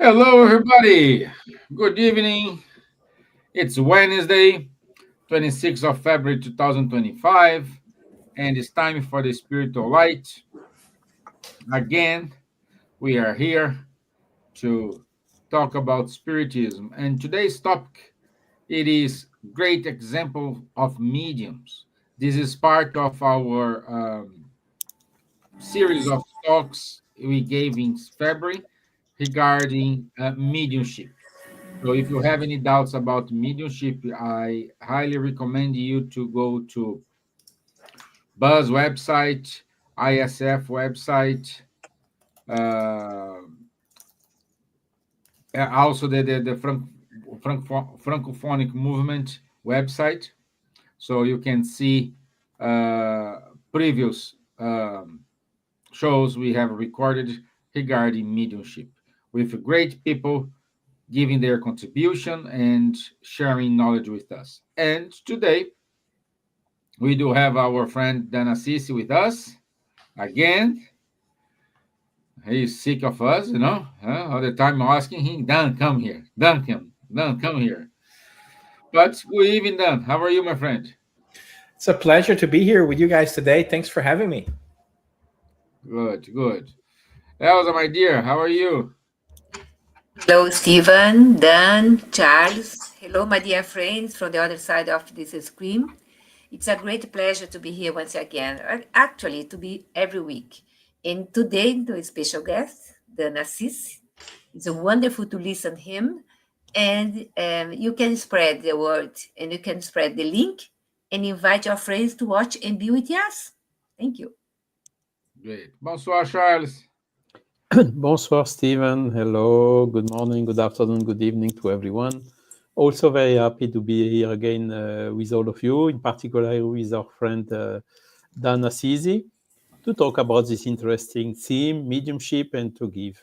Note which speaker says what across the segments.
Speaker 1: Hello, everybody. Good evening. It's Wednesday, 26th of February 2025, and it's time for the spiritual light. Again, we are here to talk about spiritism, and today's topic it is great example of mediums. This is part of our series of talks we gave in February regarding mediumship. So if you have any doubts about mediumship, I highly recommend you to go to Buzz website, ISF website, uh, also the Francophonic movement website. So you can see previous shows we have recorded regarding mediumship with great people giving their contribution and sharing knowledge with us. And today, we do have our friend Dan Assisi with us again. He's sick of us, all the time asking him, Dan, come here. Dan, come here. But good evening, Dan. How are you, my friend?
Speaker 2: It's a pleasure to be here with you guys today. Thanks for having me.
Speaker 1: Good, good. Elsa, my dear, how are you?
Speaker 3: Hello, Stevan, Dan, Charles. Hello, my dear friends from the other side of this screen. It's a great pleasure to be here once again, actually, to be every week. And today, the special guest, Dan Assis. It's wonderful to listen him. And you can spread the word and you can spread the link and invite your friends to watch and be with us. Thank you.
Speaker 1: Great. Bonsoir, Charles.
Speaker 4: Bonsoir, Steven. Hello, good morning, good afternoon, good evening to everyone. Also very happy to be here again with all of you, in particular with our friend Dan Assisi, to talk about this interesting theme, mediumship, and to give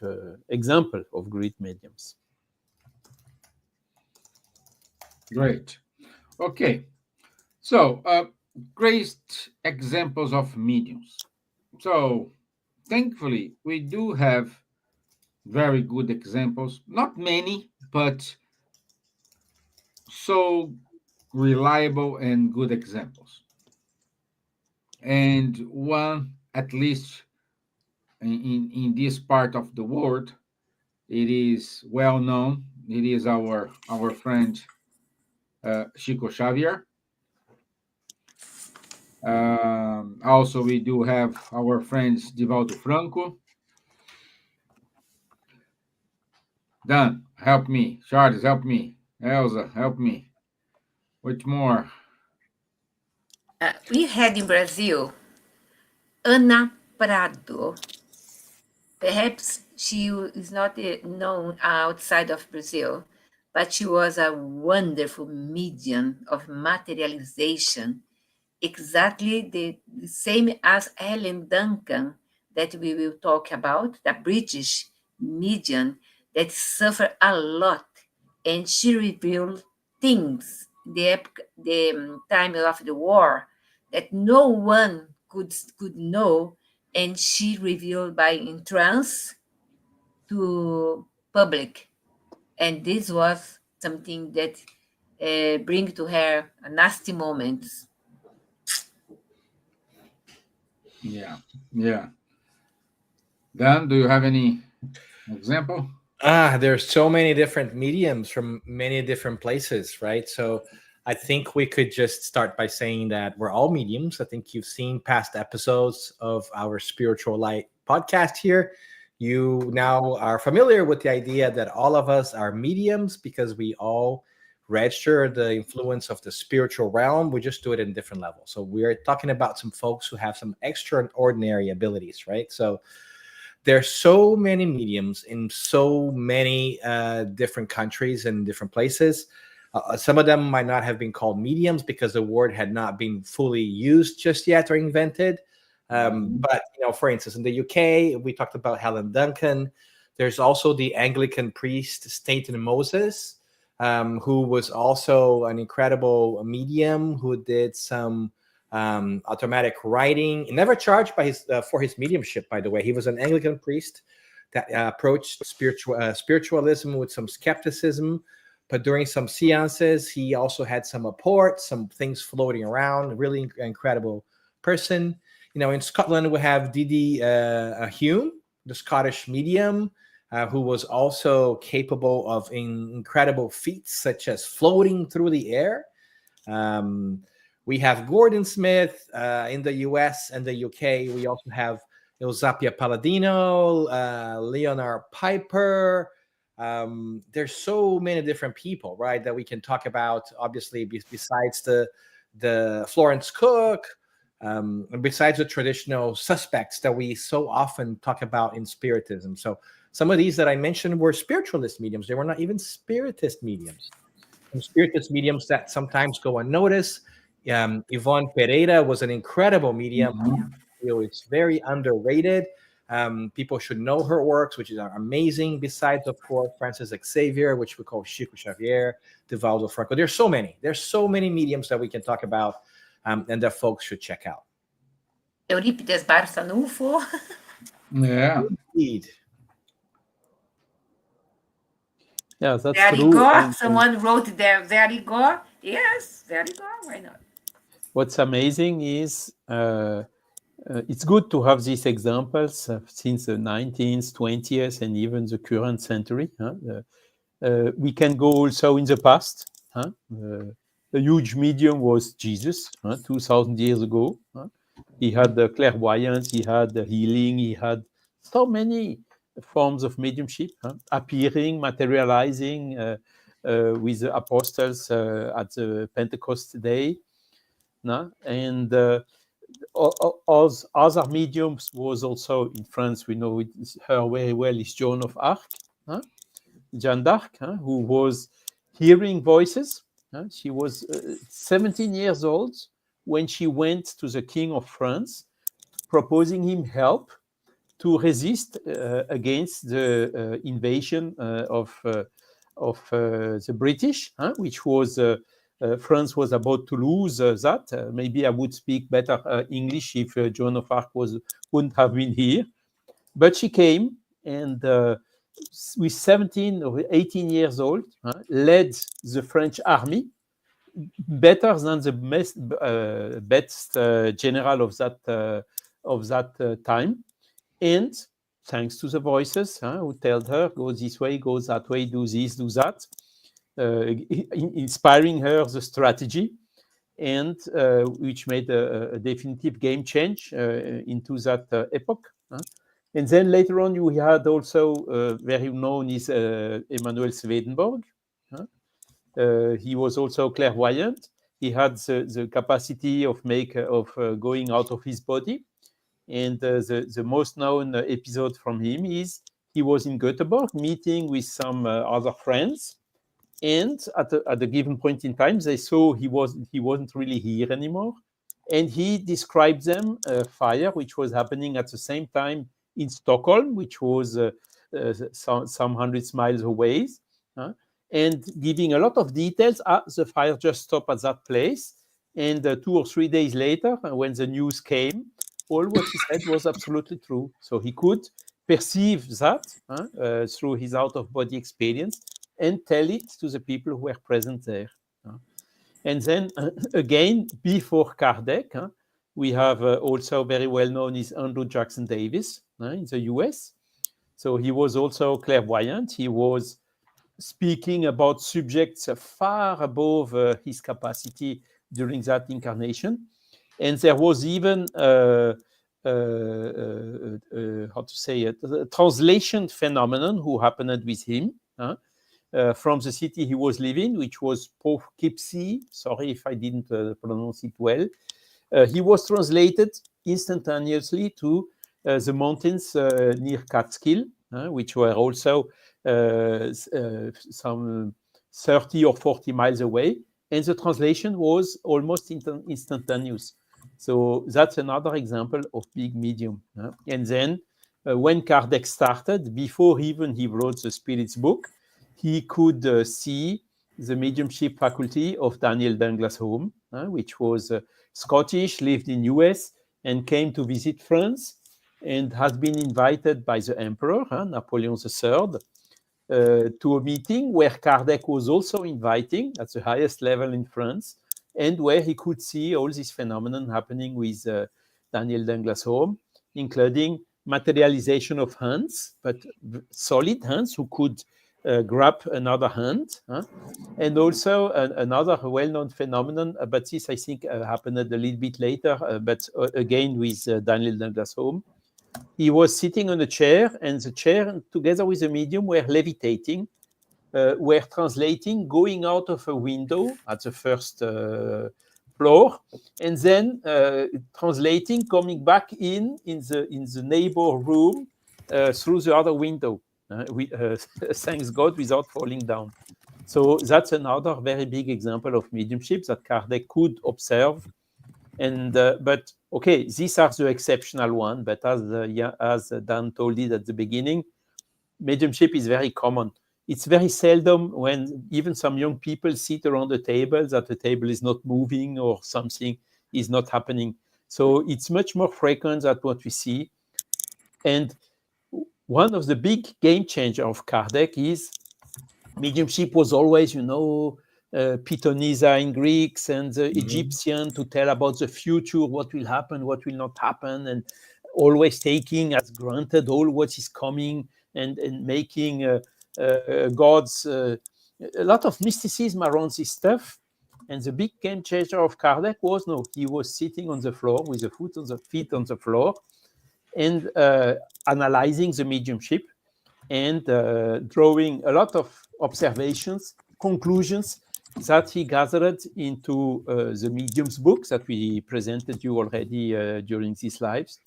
Speaker 4: example of great mediums.
Speaker 1: Great. Okay. So, great examples of mediums. So, thankfully, we do have very good examples. Not many, but so reliable and good examples. And one, at least in this part of the world, it is well known. It is our friend Chico Xavier. Also, we do have our friends Divaldo Franco. Dan, help me. Charles, help me. Elsa, help me. Which more?
Speaker 3: We had in Brazil Ana Prado. Perhaps she is not known outside of Brazil, but she was a wonderful medium of materialization, exactly the same as Helen Duncan, that we will talk about, the British medium that suffered a lot, and she revealed things the time of the war that no one could know, and she revealed by in trance to public, and this was something that bring to her a nasty moments.
Speaker 1: Yeah, yeah. Dan, do you have any example?
Speaker 2: There's so many different mediums from many different places, right? So I think we could just start by saying that we're all mediums. I think you've seen past episodes of our Spiritual Light podcast here. You now are familiar with the idea that all of us are mediums because we all register the influence of the spiritual realm. We just do it in different levels. So we're talking about some folks who have some extraordinary abilities, right? So there's so many mediums in so many different countries and different places. Some of them might not have been called mediums because the word had not been fully used just yet or invented. But, for instance, in the UK, we talked about Helen Duncan. There's also the Anglican priest, Staten Moses, who was also an incredible medium who did some automatic writing. He never charged for his mediumship, by the way. He was an Anglican priest that approached spiritualism with some skepticism. But during some seances, he also had some apports, some things floating around. A really incredible person. In Scotland, we have Didi Hume, the Scottish medium, who was also capable of incredible feats such as floating through the air. We have Gordon Smith in the US and the UK. We also have Eusapia Palladino, Leonard Piper. There's so many different people, right, that we can talk about, obviously, besides the Florence Cook, and besides the traditional suspects that we so often talk about in Spiritism. So some of these that I mentioned were spiritualist mediums. They were not even Spiritist mediums. Some Spiritist mediums that sometimes go unnoticed. Yvonne Pereira was an incredible medium. It's very underrated. People should know her works, which are amazing. Besides, of course, Francis Xavier, which we call Chico Xavier, Divaldo Franco. There's so many mediums that we can talk about, and that folks should check out.
Speaker 3: Euripides Barçanufo.
Speaker 1: Yeah.
Speaker 2: Indeed.
Speaker 4: Yeah, that's
Speaker 3: Verigor.
Speaker 4: true. And
Speaker 3: Someone wrote there, Verigor. Yes, Verigor. Why not?
Speaker 4: what's amazing is it's good to have these examples since the 19th, 20th, and even the current century. We can go also in the past. A huge medium was Jesus, 2,000 years ago. He had the clairvoyance, he had the healing, he had so many forms of mediumship, appearing, materializing with the apostles at the Pentecost day. And other mediums was also in France. We know her very well is Joan of Arc, Jeanne d'Arc, who was hearing voices. She was 17 years old when she went to the King of France, proposing him help to resist against the invasion of the British, which was France was about to lose that. Maybe I would speak better English if Joan of Arc wouldn't have been here. But she came and with 17 or 18 years old, led the French army better than the best general of that time. And thanks to the voices who told her, go this way, go that way, do this, do that, inspiring her the strategy, and which made a definitive game change into that epoch. And then later on, you had also very known is Emanuel Swedenborg. He was also clairvoyant. He had the capacity of going out of his body. And the most known episode from him is he was in Göteborg meeting with some other friends. And at a given point in time, they saw he wasn't really here anymore. And he described them a fire which was happening at the same time in Stockholm, which was some hundreds miles away, and giving a lot of details. The fire just stopped at that place. And 2 or 3 days later, when the news came, all what he said was absolutely true. So he could perceive that through his out-of-body experience and tell it to the people who were present there. And then again, before Kardec, we have also very well known is Andrew Jackson Davis in the US. So he was also clairvoyant. He was speaking about subjects far above his capacity during that incarnation. And there was even a translation phenomenon who happened with him from the city he was living, which was Poughkeepsie. Sorry if I didn't pronounce it well. He was translated instantaneously to the mountains near Catskill, which were also some 30 or 40 miles away. And the translation was almost instantaneous. So that's another example of big medium. And then when Kardec started, before even he wrote the Spirits book, he could see the mediumship faculty of Daniel Douglas Home, which was Scottish, lived in US, and came to visit France. and has been invited by the emperor, Napoleon III, to a meeting where Kardec was also inviting at the highest level in France, and where he could see all this phenomenon happening with Daniel Danglas-Home, including materialization of hands, but solid hands who could grab another hand. And also another well-known phenomenon, but this I think happened a little bit later, but again with Daniel Danglas-Home. He was sitting on a chair, and the chair, together with the medium, were levitating, were translating, going out of a window at the first floor, and then translating, coming back in the neighbor room through the other window. Thanks God, without falling down. So that's another very big example of mediumship that Kardec could observe. And but okay, these are the exceptional one. But as Dan told it at the beginning, mediumship is very common. It's very seldom when even some young people sit around the table that the table is not moving or something is not happening. So it's much more frequent than what we see. And one of the big game changer of Kardec is mediumship was always, Pitonisa in Greeks and the Egyptian to tell about the future, what will happen, what will not happen, and always taking as granted all what is coming and making gods, a lot of mysticism around this stuff. And the big game changer of Kardec was, no, he was sitting on the floor with the feet on the floor and analyzing the mediumship and drawing a lot of observations, conclusions that he gathered into the Mediums book that we presented you already during these lives,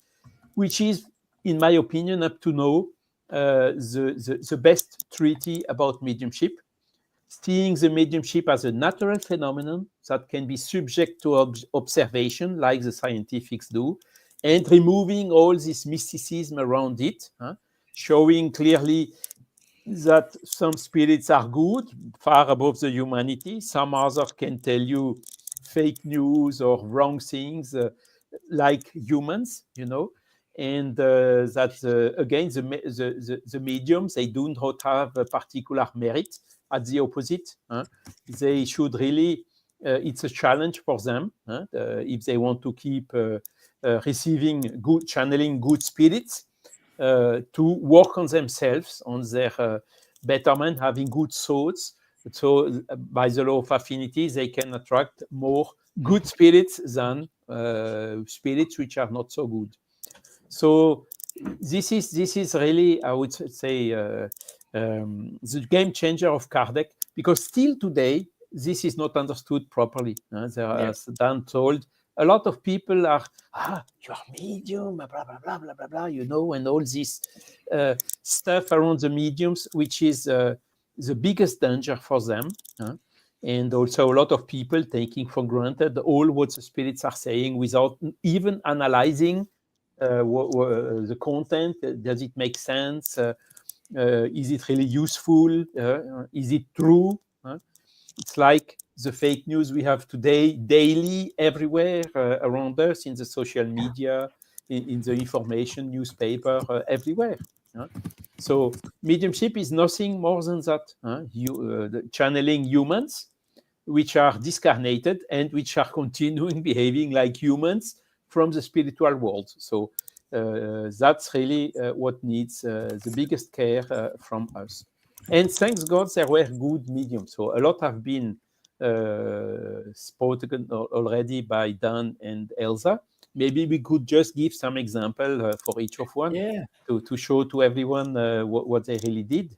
Speaker 4: which is, in my opinion, up to now, the best treaty about mediumship, seeing the mediumship as a natural phenomenon that can be subject to observation, like the scientifics do, and removing all this mysticism around it, showing clearly that some spirits are good, far above the humanity. Some others can tell you fake news or wrong things, like humans, and that again the mediums, they do not have a particular merit. At the opposite, they should really, it's a challenge for them if they want to keep channeling good spirits, to work on themselves, on their betterment, having good thoughts. So by the law of affinity, they can attract more good spirits than spirits which are not so good. So this is really, I would say, the game changer of Kardec, because still today, this is not understood properly. As Dan told, a lot of people are, you're medium, blah, blah, blah, blah, blah, blah, and all this stuff around the mediums, which is the biggest danger for them. And also a lot of people taking for granted all what the spirits are saying without even analyzing the content. Does it make sense? Is it really useful? Is it true? It's like the fake news we have today, daily, everywhere around us, in the social media, in the information, newspaper, everywhere. So mediumship is nothing more than that. Channeling humans, which are discarnated and which are continuing behaving like humans from the spiritual world. So that's really what needs the biggest care from us. And thanks God, there were good mediums. So a lot have been spoken already by Dan and Elsa. Maybe we could just give some example for each of one to show to everyone what they really did.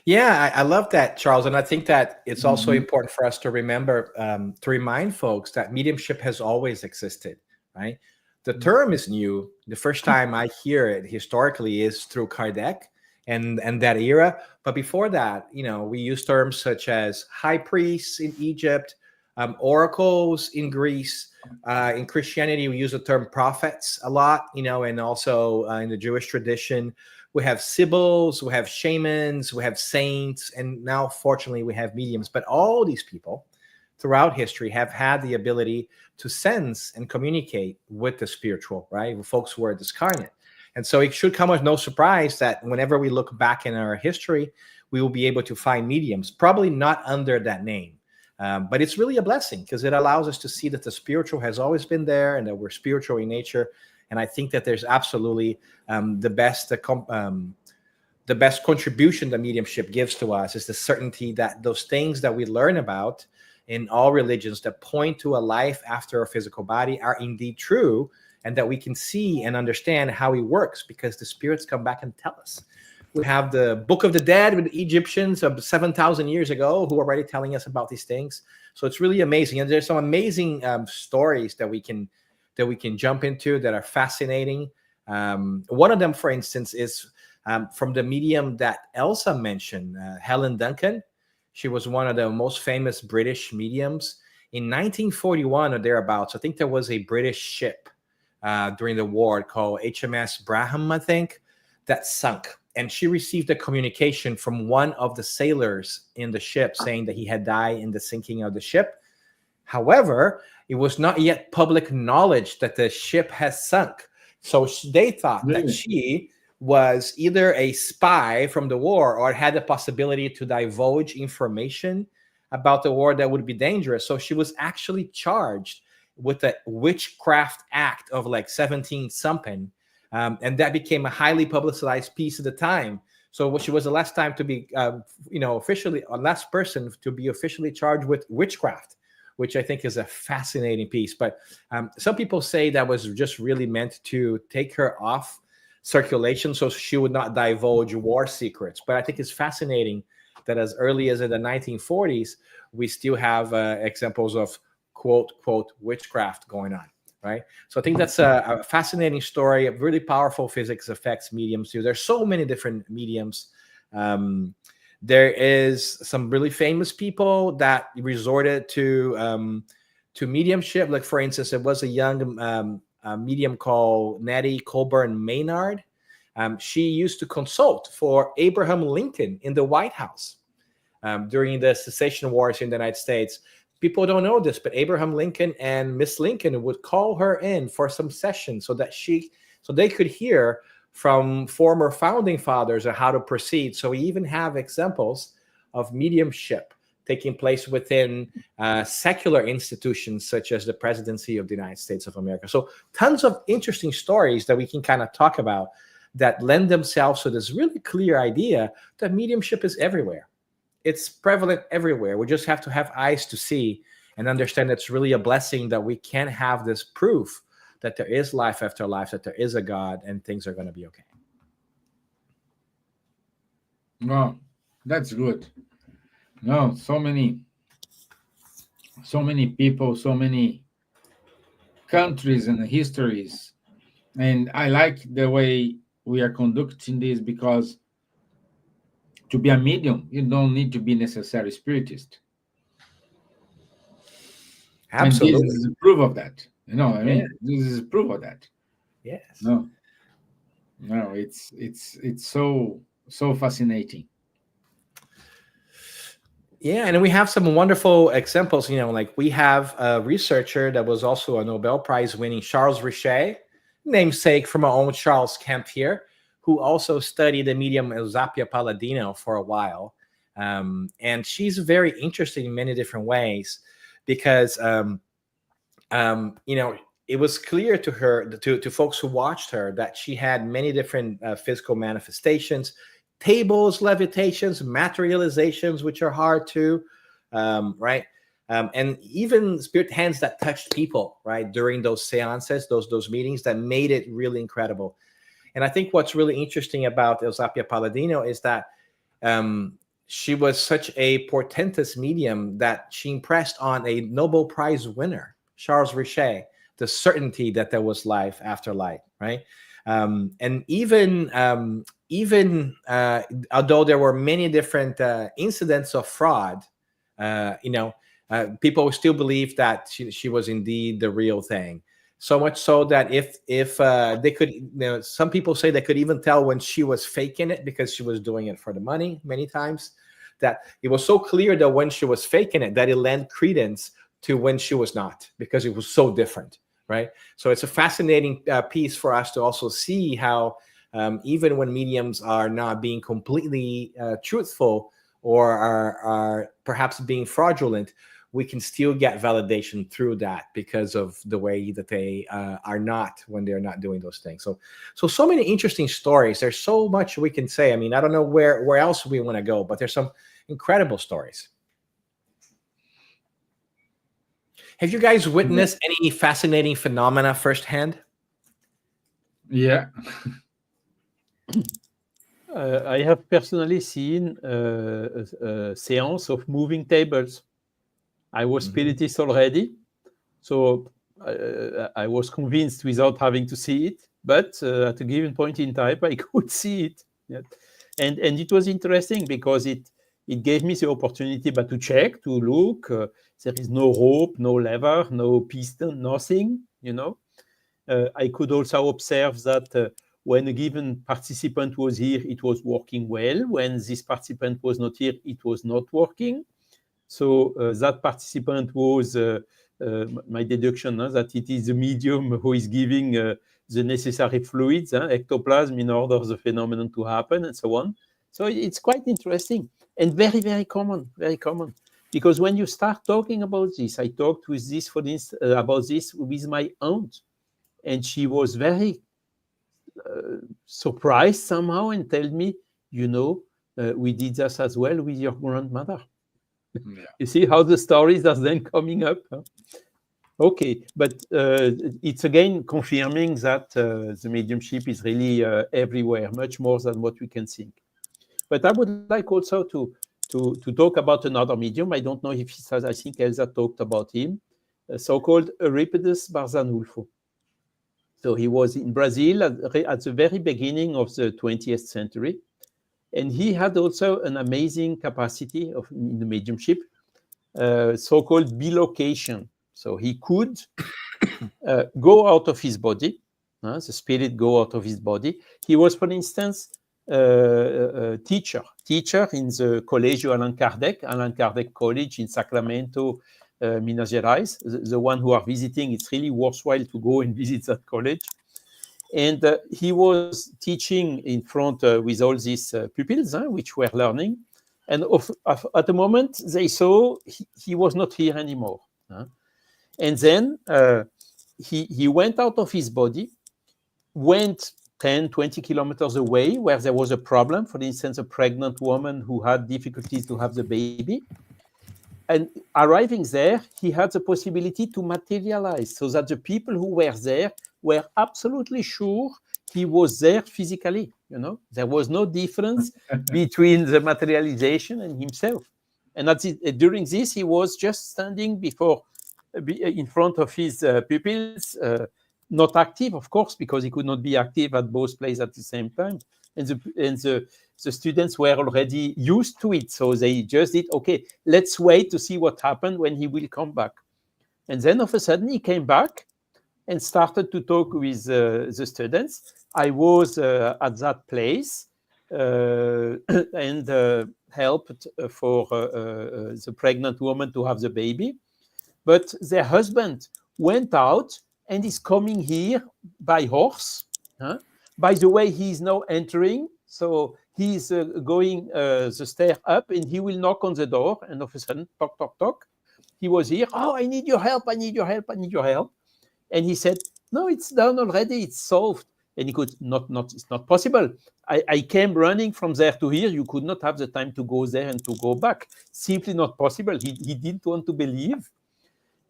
Speaker 2: Yeah, I love that, Charles. And I think that it's also important for us to remember, to remind folks that mediumship has always existed, right? The term is new. The first time I hear it historically is through Kardec and that era. But before that, we use terms such as high priests in Egypt, oracles in Greece. In Christianity, we use the term prophets a lot, and also in the Jewish tradition, we have sibyls, we have shamans, we have saints, and now, fortunately, we have mediums. But all these people throughout history have had the ability to sense and communicate with the spiritual, right? With folks who are discarnate. And so it should come as no surprise that whenever we look back in our history, we will be able to find mediums, probably not under that name. But it's really a blessing because it allows us to see that the spiritual has always been there and that we're spiritual in nature. And I think that there's absolutely the best contribution that mediumship gives to us is the certainty that those things that we learn about in all religions that point to a life after a physical body are indeed true, and that we can see and understand how he works because the spirits come back and tell us. We have the Book of the Dead with the Egyptians of 7,000 years ago who are already telling us about these things. So it's really amazing. And there's some amazing stories that we can jump into that are fascinating. One of them, for instance, is from the medium that Elsa mentioned, Helen Duncan. She was one of the most famous British mediums. In 1941 or thereabouts, I think there was a British ship during the war called HMS Braham, I think, that sunk. And she received a communication from one of the sailors in the ship saying that he had died in the sinking of the ship. However, it was not yet public knowledge that the ship has sunk. So they thought that she was either a spy from the war or had the possibility to divulge information about the war that would be dangerous. So she was actually charged with a witchcraft act of like 17 something. And that became a highly publicized piece at the time. So she was the last time to be, officially, last person to be officially charged with witchcraft, which I think is a fascinating piece. But some people say that was just really meant to take her off circulation so she would not divulge war secrets. But I think it's fascinating that as early as in the 1940s, we still have examples of quote, witchcraft going on. Right. So I think that's a fascinating story. A really powerful physics affects mediums too. There's so many different mediums. There is some really famous people that resorted to mediumship. Like, for instance, there was a young medium called Nettie Colburn Maynard. She used to consult for Abraham Lincoln in the White House during the secession wars in the United States. People don't know this, but Abraham Lincoln and Miss Lincoln would call her in for some sessions so they could hear from former founding fathers on how to proceed. So we even have examples of mediumship taking place within secular institutions such as the presidency of the United States of America. So tons of interesting stories that we can kind of talk about that lend themselves to this really clear idea that mediumship is everywhere. It's prevalent everywhere. We just have to have eyes to see and understand it's really a blessing that we can have this proof that there is life after life, that there is a God, and things are going to be okay.
Speaker 1: Well, that's good. No, so many people, so many countries and histories. And I like the way we are conducting this because to be a medium, you don't need to be necessarily spiritist.
Speaker 2: Absolutely.
Speaker 1: And this is a proof of that. You know what I mean?
Speaker 2: Yeah.
Speaker 1: This is a proof of that.
Speaker 2: Yes.
Speaker 1: No, it's so fascinating.
Speaker 2: Yeah, and we have some wonderful examples. Like we have a researcher that was also a Nobel Prize winning Charles Richet, namesake from our own Charles Kempf here, who also studied the medium Eusapia Palladino for a while. And she's very interesting in many different ways because, it was clear to her, to folks who watched her, that she had many different physical manifestations, tables, levitations, materializations, which are hard to, right? And even spirit hands that touched people, right, during those seances, those meetings that made it really incredible. And I think what's really interesting about Eusapia Palladino is that she was such a portentous medium that she impressed on a Nobel Prize winner, Charles Richet, the certainty that there was life after life, right? And even although there were many different incidents of fraud, people still believe that she was indeed the real thing. So much so that if they could, some people say they could even tell when she was faking it because she was doing it for the money many times, that it was so clear that when she was faking it, that it lent credence to when she was not, because it was so different, right? So it's a fascinating piece for us to also see how even when mediums are not being completely truthful or are perhaps being fraudulent, we can still get validation through that because of the way that they are not when they're not doing those things. So many interesting stories. There's so much we can say. I mean, I don't know where else we want to go, but there's some incredible stories. Have you guys witnessed any fascinating phenomena firsthand?
Speaker 1: Yeah.
Speaker 4: I have personally seen a seance of moving tables. I was spiritist already, so I was convinced without having to see it. But at a given point in time, I could see it, and it was interesting because it gave me the opportunity, but to check, to look. There is no rope, no lever, no piston, nothing. I could also observe that when a given participant was here, it was working well. When this participant was not here, it was not working. So that participant was my deduction that it is the medium who is giving the necessary fluids, ectoplasm, in order for the phenomenon to happen, and so on. So it's quite interesting and very, very common, very common. Because when you start talking about this, I talked with this, for instance, about this with my aunt, and she was very surprised somehow and told me, we did this as well with your grandmother. Yeah. You see how the stories are then coming up. Okay, but it's again confirming that the mediumship is really everywhere, much more than what we can think. But I would like also to talk about another medium. I don't know if he says, I think Elsa talked about him, so-called Euripides Barzanulfo. So he was in Brazil at the very beginning of the 20th century. And he had also an amazing capacity in the mediumship, so-called bilocation. So he could go out of his body, the spirit go out of his body. He was, for instance, a teacher in the Colégio Allan Kardec College in Sacramento, Minas Gerais. The one who are visiting, it's really worthwhile to go and visit that college. And he was teaching in front with all these pupils, which were learning. And at the moment, they saw he was not here anymore. And then he went out of his body, went 10, 20 kilometers away where there was a problem, for instance, a pregnant woman who had difficulties to have the baby. And arriving there, he had the possibility to materialize so that the people who were there were absolutely sure he was there physically. There was no difference between the materialization and himself. And during this, he was just standing in front of his pupils, not active, of course, because he could not be active at both places at the same time. And the students were already used to it. So they just did, okay, let's wait to see what happened when he will come back. And then all of a sudden he came back and started to talk with the students. I was at that place and helped for the pregnant woman to have the baby. But their husband went out and is coming here by horse. By the way, he is now entering. So he's going the stair up and he will knock on the door. And all of a sudden, tock, tock, tock. He was here. Oh, I need your help. I need your help. I need your help. And he said, no, it's done already. It's solved. And he could it's not possible. I came running from there to here. You could not have the time to go there and to go back. Simply not possible. He didn't want to believe.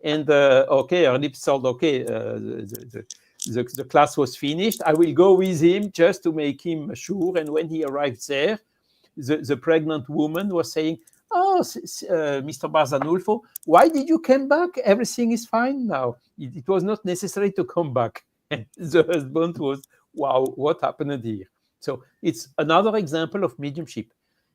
Speaker 4: And okay, our lips told, okay, the class was finished. I will go with him just to make him sure. And when he arrived there, the pregnant woman was saying, oh, Mr. Barzanulfo, why did you come back? Everything is fine now. It was not necessary to come back. And the husband was, wow, what happened here? So it's another example of mediumship.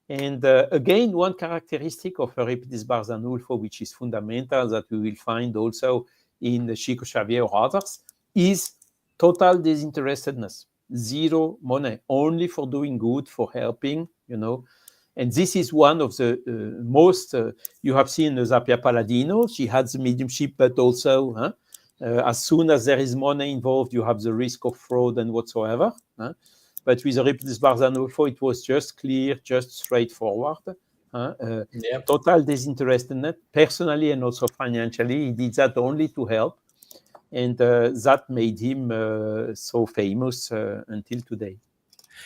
Speaker 4: And again, one characteristic of Euripides Barzanulfo, which is fundamental, that we will find also in Chico Xavier or others, is total disinterestedness. Zero money, only for doing good, for helping, And this is one of the most, you have seen Zapia Palladino. She had the mediumship, but also As soon as there is money involved, you have the risk of fraud and whatsoever. But with the Repettus Barzanolfo, it was just clear, just straightforward. Total disinterestedness, personally and also financially. He did that only to help. And that made him so famous until today.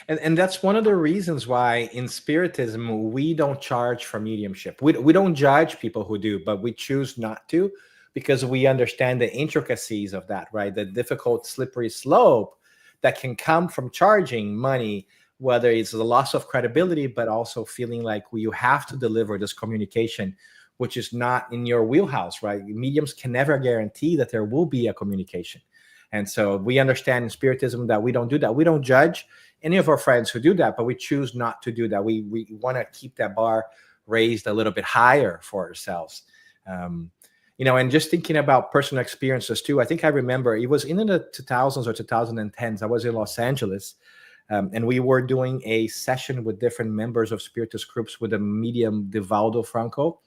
Speaker 2: And that's one of the reasons why in Spiritism, we don't charge for mediumship. We don't judge people who do, but we choose not to because we understand the intricacies of that, right? The difficult, slippery slope that can come from charging money, whether it's the loss of credibility, but also feeling like you have to deliver this communication, which is not in your wheelhouse, right? Mediums can never guarantee that there will be a communication. And so we understand in Spiritism that we don't do that. We don't judge any of our friends who do that, but we choose not to do that. We want to keep that bar raised a little bit higher for ourselves. And just thinking about personal experiences too, I think I remember it was in the 2000s or 2010s. I was in Los Angeles, and we were doing a session with different members of Spiritist groups with a medium, Divaldo Franco.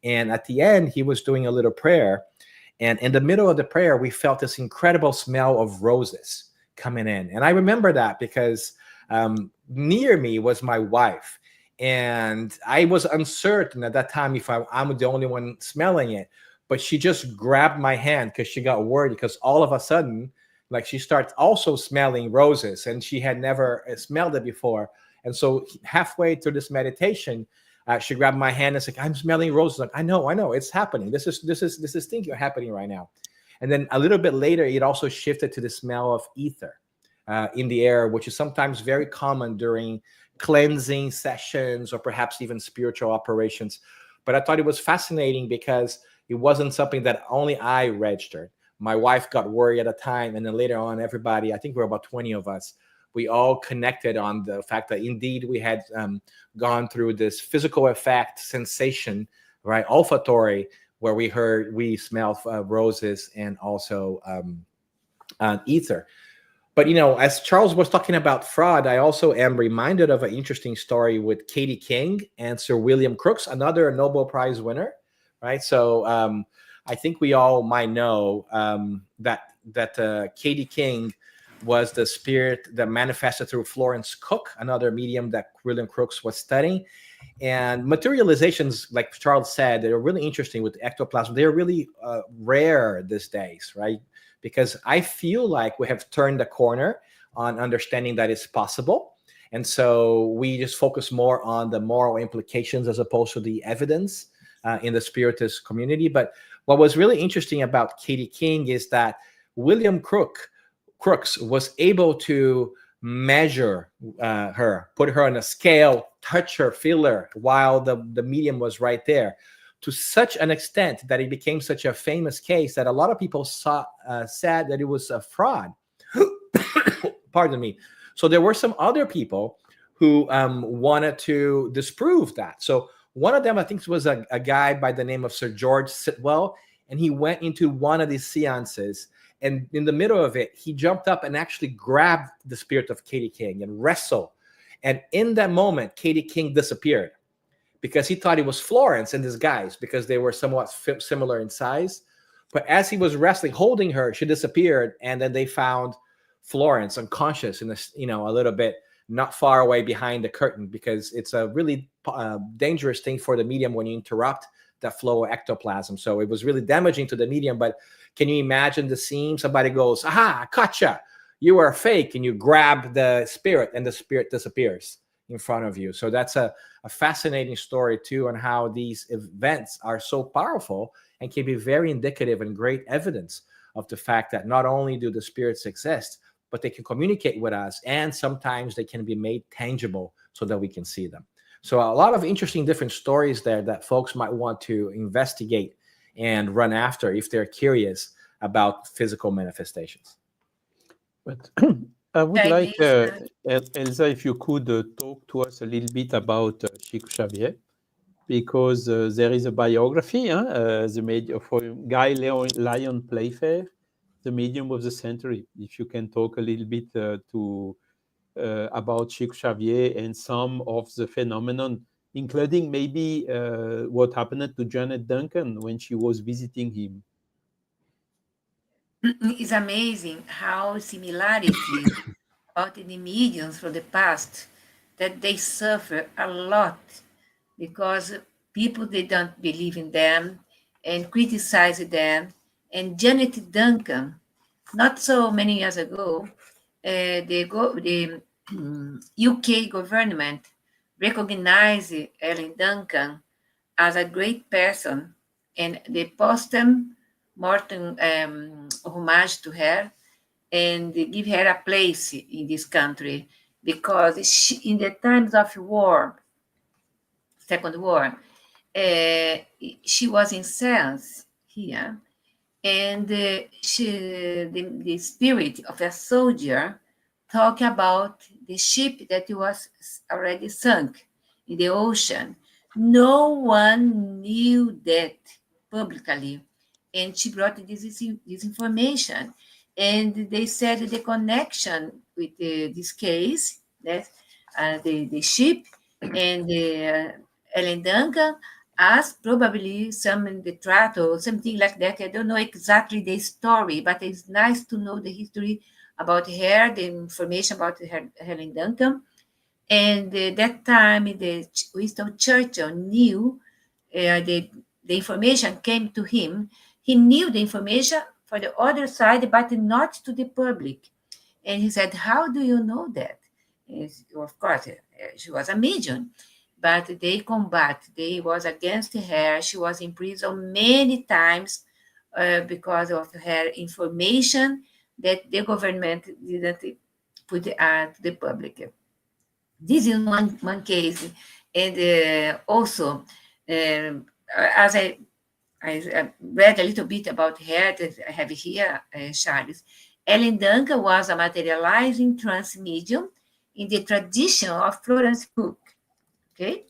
Speaker 2: And at the end, he was doing a little prayer. And in the middle of the prayer, we felt this incredible smell of roses coming in. And I remember that because near me was my wife. And I was uncertain at that time if I'm the only one smelling it. But she just grabbed my hand because she got worried because all of a sudden, like she starts also smelling roses and she had never smelled it before. And so halfway through this meditation, she grabbed my hand and said, "I'm smelling roses." Like, I know, it's happening. This is thing happening right now. And then a little bit later, it also shifted to the smell of ether in the air, which is sometimes very common during cleansing sessions or perhaps even spiritual operations. But I thought it was fascinating because it wasn't something that only I registered. My wife got worried at the time. And then later on, everybody, I think we're about 20 of us, we all connected on the fact that indeed we had gone through this physical effect sensation, right? Olfactory, where we smelled roses and also ether. But, as Charles was talking about fraud, I also am reminded of an interesting story with Katie King and Sir William Crookes, another Nobel Prize winner, right? So I think we all might know that Katie King was the spirit that manifested through Florence Cook, another medium that William Crookes was studying. And materializations, like Charles said, they're really interesting with ectoplasm. They're really rare these days, right? Because I feel like we have turned the corner on understanding that it's possible. And so we just focus more on the moral implications as opposed to the evidence in the Spiritist community. But what was really interesting about Katie King is that William Crookes was able to measure her, put her on a scale, touch her, feel her, while the medium was right there, to such an extent that it became such a famous case that a lot of people said that it was a fraud. Pardon me. So there were some other people who wanted to disprove that. So one of them, I think, was a guy by the name of Sir George Sitwell, and he went into one of these seances. And in the middle of it, he jumped up and actually grabbed the spirit of Katie King and wrestled. And in that moment, Katie King disappeared because he thought it was Florence in disguise because they were somewhat similar in size. But as he was wrestling, holding her, she disappeared. And then they found Florence unconscious in this, a little bit not far away behind the curtain, because it's a really dangerous thing for the medium when you interrupt that flow of ectoplasm. So it was really damaging to the medium. But can you imagine the scene? Somebody goes, "Aha, gotcha. You are fake," and you grab the spirit and the spirit disappears in front of you. So that's a fascinating story too, on how these events are so powerful and can be very indicative and great evidence of the fact that not only do the spirits exist, but they can communicate with us, and sometimes they can be made tangible so that we can see them. So a lot of interesting different stories there that folks might want to investigate and run after if they're curious about physical manifestations.
Speaker 4: But I would like, Elsa, if you could talk to us a little bit about Chico Xavier, because there is a biography for Guy Lyon Playfair, the medium of the century. If you can talk a little bit about Chico Xavier and some of the phenomenon, including maybe what happened to Janet Duncan when she was visiting him.
Speaker 3: It's amazing how similarities about the mediums from the past that they suffer a lot because people they don't believe in them and criticize them. And Janet Duncan, not so many years ago, the UK government recognized Ellen Duncan as a great person, and they posted mortem homage to her, and they give her a place in this country because she, in the times of war, Second War, uh, she was incensed here, and the spirit of a soldier talk about the ship that was already sunk in the ocean. No one knew that publicly, and she brought this information, and they said the connection with this case, that the ship and the Ellen Duncan as probably some in the threat or something like that. I don't know exactly the story, but it's nice to know the history about her, the information about her, Helen Duncan. And that time, Winston Churchill knew the information came to him. He knew the information for the other side, but not to the public. And he said, "How do you know that?" Of course, she was a medium, but they combat. They was against her. She was in prison many times because of her information that the government didn't put to the public. This is one case, and also, as I read a little bit about her that I have here, Charles. Ellen Duncan was a materializing trance medium in the tradition of Florence Cook. Okay,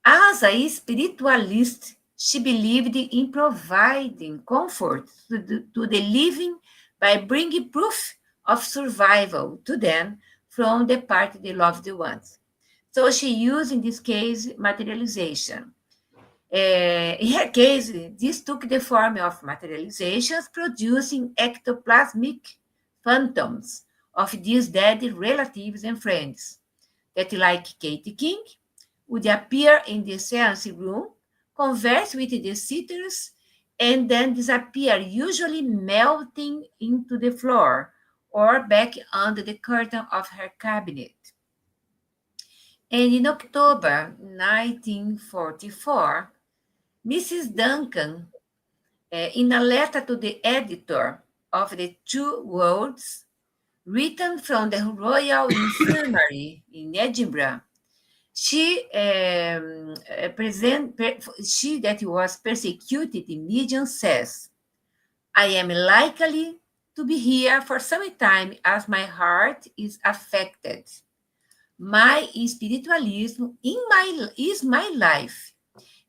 Speaker 3: as a spiritualist, she believed in providing comfort to the living by bringing proof of survival to them from the part they loved ones. So she used, in this case, materialization. In her case, this took the form of materializations, producing ectoplasmic phantoms of these dead relatives and friends that, like Katie King, would appear in the seance room, converse with the sitters, and then disappear, usually melting into the floor or back under the curtain of her cabinet. And in October 1944, Mrs. Duncan, in a letter to the editor of the Two Worlds, written from the Royal Infirmary in Edinburgh, she she that was persecuted in Medium says, "I am likely to be here for some time as my heart is affected. My spiritualism is my life,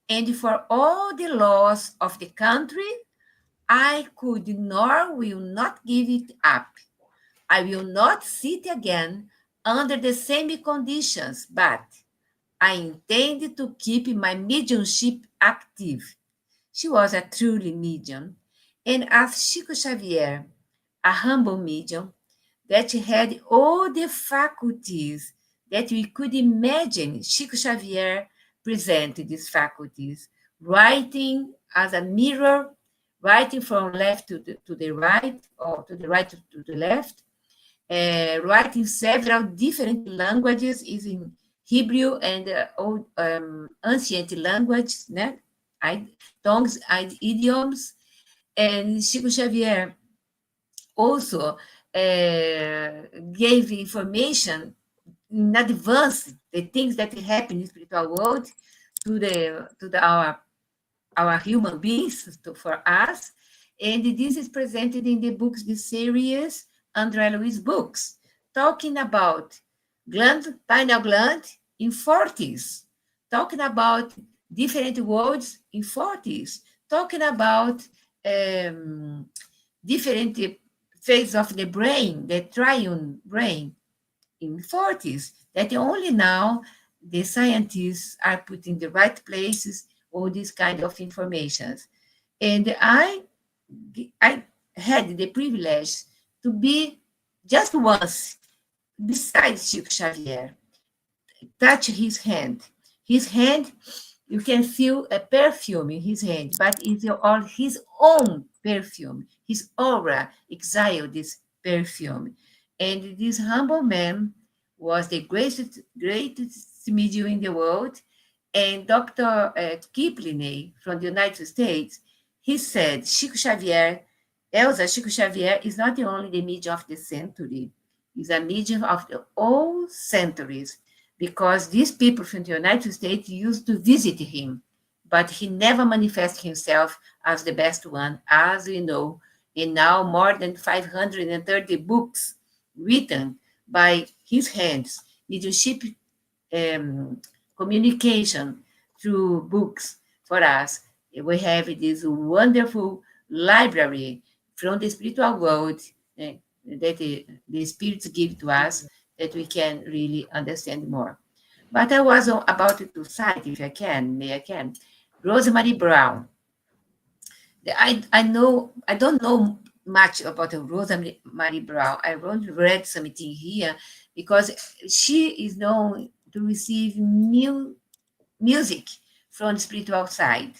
Speaker 3: and for all the laws of the country, I could nor will not give it up. I will not sit again under the same conditions, but I intend to keep my mediumship active." She was a truly medium, and as Chico Xavier, a humble medium that had all the faculties that we could imagine. Chico Xavier presented these faculties, writing as a mirror, writing from left to the right, or to the right to the left, writing several different languages, is in Hebrew and old ancient languages, né? Tongues and idioms. And Chico Xavier also gave information in advance, the things that happen in the spiritual world our human beings, for us. And this is presented in the books, the series, André Luiz books, talking about pineal gland in 40s, talking about different worlds in 40s, talking about different phases of the brain, the triune brain in 40s, that only now the scientists are putting the right places all these kind of informations. And I had the privilege to be just once beside Chico Xavier, touch his hand. His hand, you can feel a perfume in his hand, but it's all his own perfume. His aura exhaled this perfume. And this humble man was the greatest medium in the world. And Dr. Kipling from the United States, he said, Elsa, Chico Xavier is not only the medium of the century, he's a medium of the all centuries, because these people from the United States used to visit him, but he never manifested himself as the best one, as we know. And now more than 530 books written by his hands, leadership communication through books for us. We have this wonderful library from the spiritual world that the spirits give to us that we can really understand more. But I was about to cite, if I can, may I can, Rosemary Brown. I don't know much about Rosemary Brown. I read something here because she is known to receive music from the spiritual side.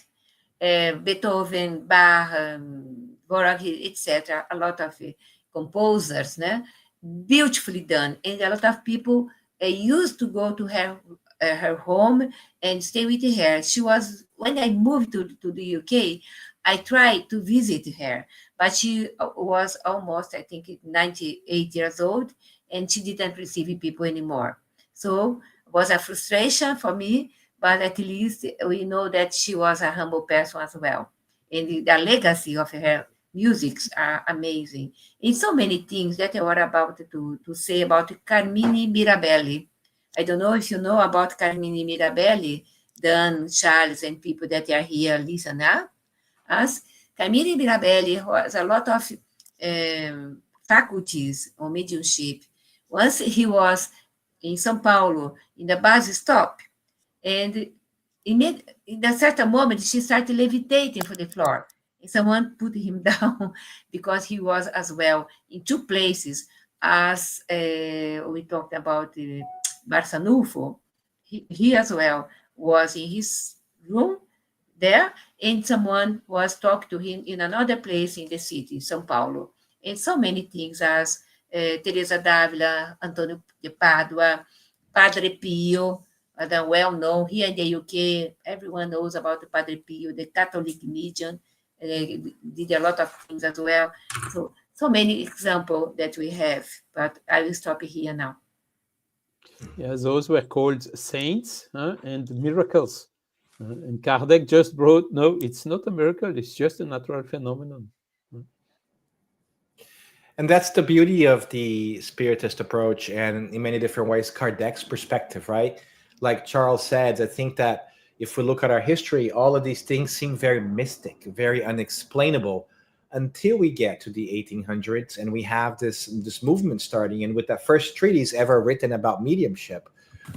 Speaker 3: Beethoven, Bach, Dvorak, etc. A lot of composers, beautifully done, and a lot of people used to go to her home and stay with her. She was, when I moved to the UK, I tried to visit her, but she was almost, I think, 98 years old, and she didn't receive people anymore. So it was a frustration for me, but at least we know that she was a humble person as well. And the legacy of her musics are amazing. And so many things that I was about to say about Carmine Mirabelli. I don't know if you know about Carmine Mirabelli, Dan, Charles, and people that are here listening us. Carmine Mirabelli has a lot of faculties on mediumship. Once he was in São Paulo, in the bus stop, and in a certain moment, she started levitating for the floor. And someone put him down because he was as well in two places as we talked about Barçanufo. He as well was in his room there, and someone was talking to him in another place in the city, São Paulo. And so many things as Teresa Dávila, Antonio de Padua, Padre Pio, are well known here in the UK. Everyone knows about the Padre Pio, the Catholic medium, did a lot of things as well. So many examples that we have, but I will stop here now.
Speaker 4: Yeah, those were called saints and miracles. And Kardec just wrote, no, it's not a miracle, it's just a natural phenomenon.
Speaker 2: And that's the beauty of the Spiritist approach, and in many different ways, Kardec's perspective, right? Like Charles said, I think that if we look at our history, all of these things seem very mystic, very unexplainable, until we get to the 1800s and we have this movement starting. And with the first treatise ever written about mediumship,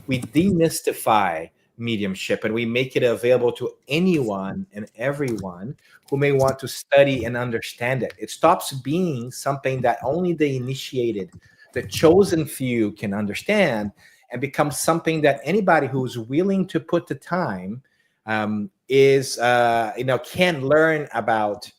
Speaker 2: we demystify mediumship and we make it available to anyone and everyone who may want to study and understand it. It stops being something that only the initiated, the chosen few can understand, and becomes something that anybody who's willing to put the time can learn about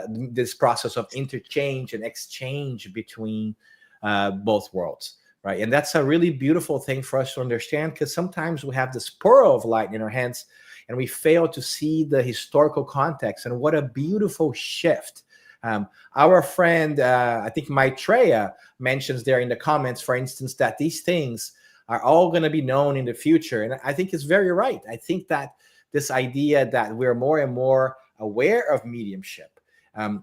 Speaker 2: this process of interchange and exchange between both worlds. Right. And that's a really beautiful thing for us to understand, because sometimes we have this pearl of light in our hands and we fail to see the historical context. And what a beautiful shift. Our friend, I think Maitreya, mentions there in the comments, for instance, that these things are all going to be known in the future. And I think it's very right. I think that this idea that we're more and more aware of mediumship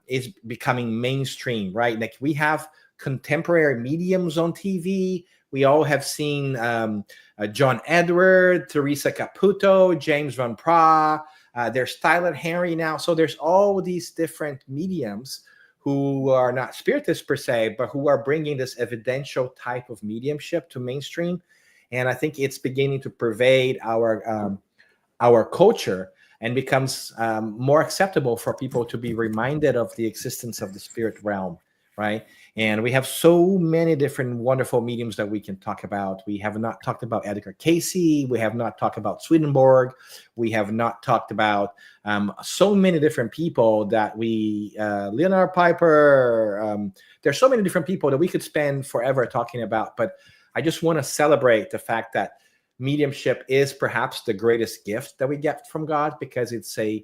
Speaker 2: is becoming mainstream, right? Like we have contemporary mediums on TV. We all have seen John Edward, Teresa Caputo, James Van Pra. There's Tyler Henry now. So there's all these different mediums who are not spiritists per se, but who are bringing this evidential type of mediumship to mainstream. And I think it's beginning to pervade our culture. and becomes more acceptable for people to be reminded of the existence of the spirit realm, right? And we have so many different wonderful mediums that we can talk about. We have not talked about Edgar Casey. We have not talked about Swedenborg. We have not talked about so many different people that we, Leonard Piper. There's so many different people that we could spend forever talking about. But I just want to celebrate the fact that mediumship is perhaps the greatest gift that we get from God, because it's a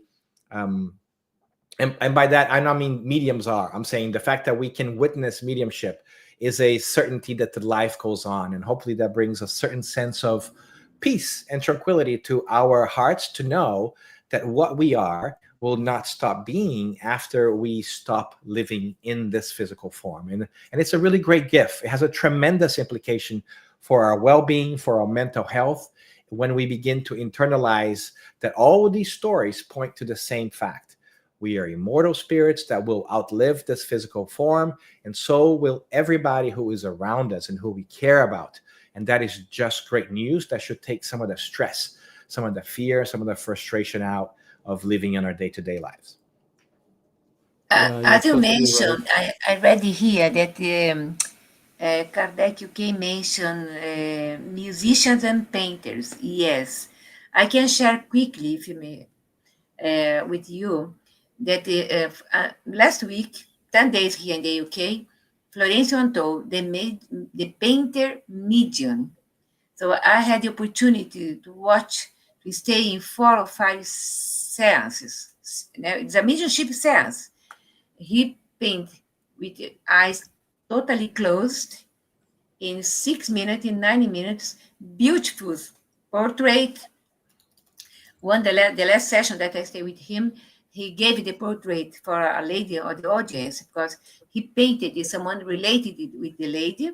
Speaker 2: and by that, I don't mean mediums are. I'm saying the fact that we can witness mediumship is a certainty that the life goes on. And hopefully that brings a certain sense of peace and tranquility to our hearts to know that what we are will not stop being after we stop living in this physical form. And it's a really great gift. It has a tremendous implication for our well-being, for our mental health, when we begin to internalize that all of these stories point to the same fact. We are immortal spirits that will outlive this physical form, and so will everybody who is around us and who we care about. And that is just great news. That should take some of the stress, some of the fear, some of the frustration out of living in our day-to-day lives.
Speaker 3: As you
Speaker 4: totally
Speaker 3: mentioned, I read here that Kardec UK mentioned musicians and painters. Yes, I can share quickly, if you may, with you that last week, 10 days here in the UK, Florencio Antol, they made the painter Medium. So I had the opportunity to watch, to stay in 4 or 5 seances. It's a mediumship seance. He painted with the eyes totally closed in 6 minutes, in 90 minutes, beautiful portrait. The last session that I stayed with him, he gave the portrait for a lady or the audience, because he painted someone related with the lady.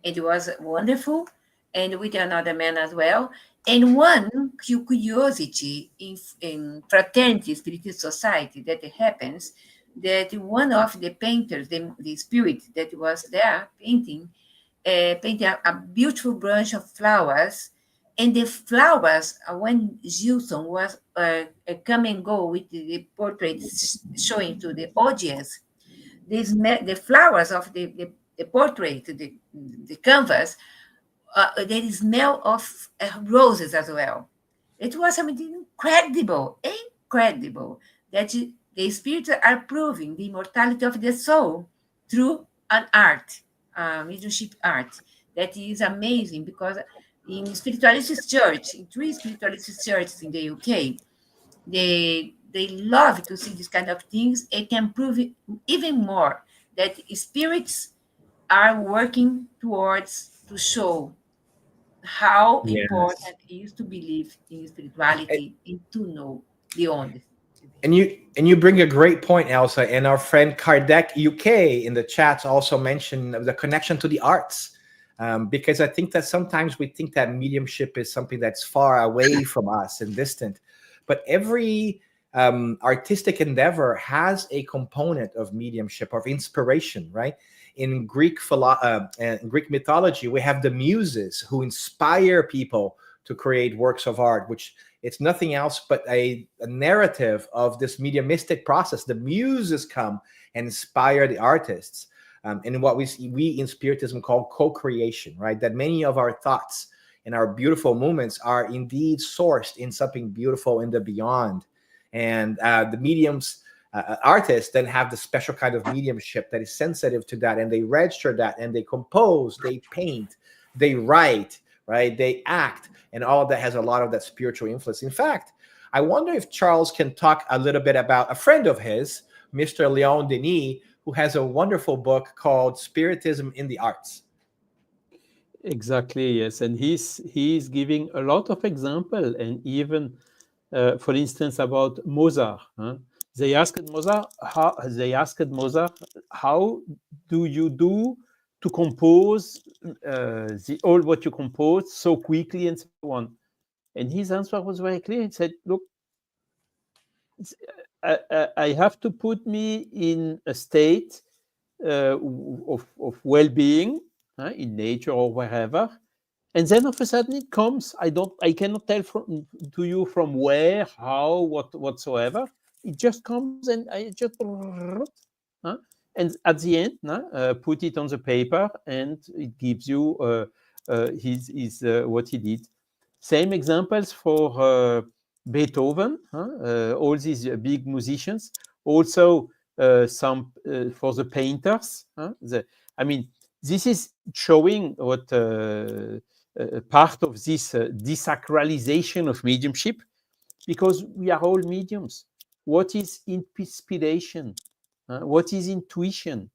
Speaker 3: It was wonderful, and with another man as well. And one curiosity in Fraternity Spiritist Society that happens, that one of the painters, the spirit that was there painting a beautiful bunch of flowers. And the flowers, when Gilson was come and go with the portrait showing to the audience, the flowers of the portrait, the canvas, there is smell of roses as well. It was something incredible, that the spirits are proving the immortality of the soul through an art, mediumship art. That is amazing, because in spiritualist church, in 3 spiritualist churches in the UK, they love to see these kind of things. It can prove even more that spirits are working towards to show how important it is to believe in spirituality and to know beyond.
Speaker 2: And you bring a great point, Elsa. And our friend Kardec UK in the chats also mentioned the connection to the arts, because I think that sometimes we think that mediumship is something that's far away from us and distant, but every artistic endeavor has a component of mediumship, of inspiration, right? In Greek mythology, we have the muses who inspire people to create works of art, which it's nothing else but a narrative of this mediumistic process. The muses come and inspire the artists. And what we in Spiritism call co-creation, right? That many of our thoughts and our beautiful moments are indeed sourced in something beautiful in the beyond. And the mediums, artists then have the special kind of mediumship that is sensitive to that, and they register that, and they compose, they paint, they write, right? They act, and all of that has a lot of that spiritual influence. In fact, I wonder if Charles can talk a little bit about a friend of his, Mr. Leon Denis, who has a wonderful book called Spiritism in the Arts.
Speaker 4: Exactly, yes. And he's giving a lot of example, and even, for instance, about Mozart. They asked Mozart, how do you do to compose all what you composed so quickly and so on? And his answer was very clear. He said, look, I have to put me in a state of well-being, in nature or wherever, And then all of a sudden it comes. I cannot tell to you from where, how, whatsoever. It just comes, and I just huh? And at the end, put it on the paper, and it gives you his what he did. Same examples for Beethoven, all these big musicians. Also, some for the painters. I mean, this is showing what part of this desacralization of mediumship, because we are all mediums. What is inspiration? What is intuition?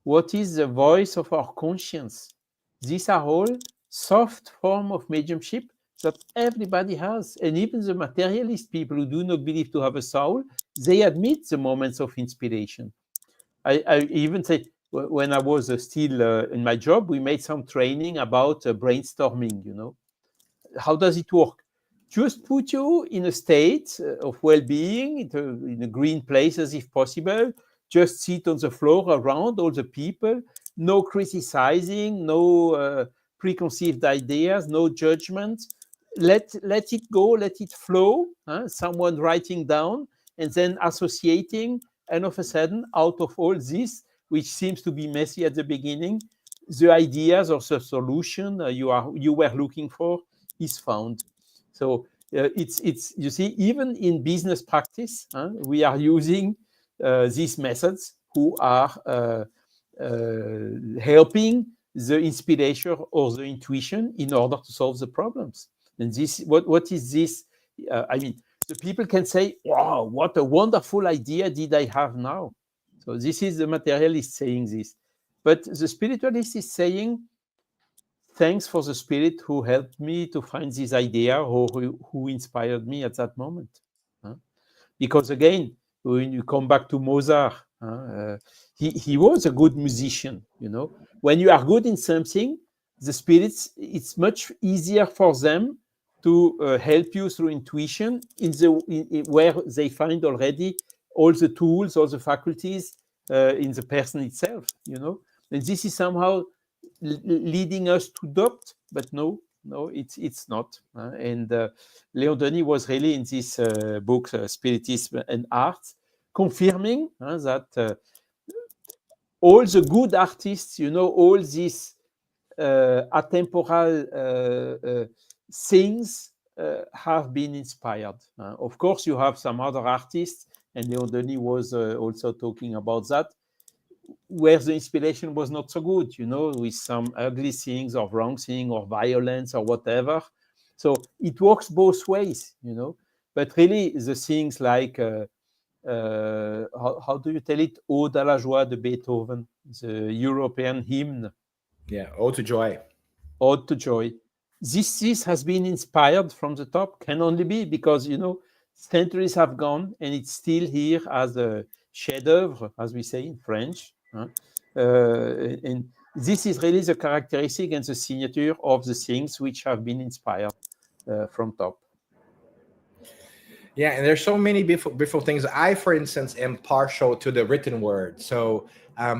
Speaker 4: What is the voice of our conscience? These are all soft form of mediumship that everybody has. And even the materialist people who do not believe to have a soul, they admit the moments of inspiration. I even say, when I was still in my job, we made some training about brainstorming, How does it work? Just put you in a state of well-being, in a green places if possible. Just sit on the floor around all the people. No criticizing, no preconceived ideas, no judgment. Let it go, let it flow. Someone writing down and then associating, and all of a sudden, out of all this, which seems to be messy at the beginning, the ideas or the solution you were looking for is found. So it's you see, even in business practice, we are using these methods who are helping the inspiration or the intuition in order to solve the problems. And this, what is this? I mean, the people can say, "Wow, what a wonderful idea did I have now?" So this is the materialist saying this, but the spiritualist is saying, thanks for the spirit who helped me to find this idea, or who inspired me at that moment. Because again, when you come back to Mozart, he was a good musician. When you are good in something, the spirits, it's much easier for them to help you through intuition where they find already all the tools, all the faculties in the person itself. And this is somehow leading us to doubt, but no, it's not. And Leon Denis was really in this book, Spiritism and Art, confirming that all the good artists, all these atemporal things have been inspired. Of course, you have some other artists, and Leon Denis was also talking about that, where the inspiration was not so good, with some ugly things or wrong thing or violence or whatever. So it works both ways, But really, the things like, how do you tell it? Ode à la joie de Beethoven, the European hymn.
Speaker 2: Yeah, Ode to Joy.
Speaker 4: Ode to Joy. This has been inspired from the top, can only be because, centuries have gone and it's still here as a chef-d'oeuvre, as we say in French. And this is really the characteristic and the signature of the things which have been inspired from top.
Speaker 2: Yeah, and there's so many beautiful things. I, for instance, am partial to the written word. So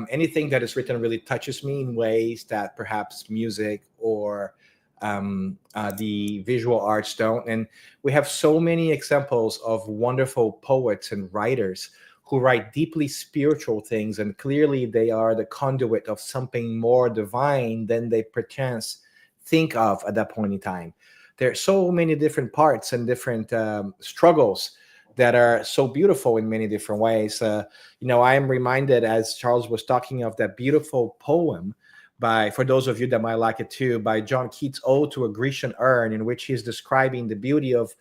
Speaker 2: anything that is written really touches me in ways that perhaps music or the visual arts don't. And we have so many examples of wonderful poets and writers who write deeply spiritual things, and clearly they are the conduit of something more divine than they perchance think of at that point in time. There are so many different parts and different struggles that are so beautiful in many different ways. I am reminded, as Charles was talking, of that beautiful poem by, for those of you that might like it too, by John Keats' Ode to a Grecian Urn, in which he's describing the beauty of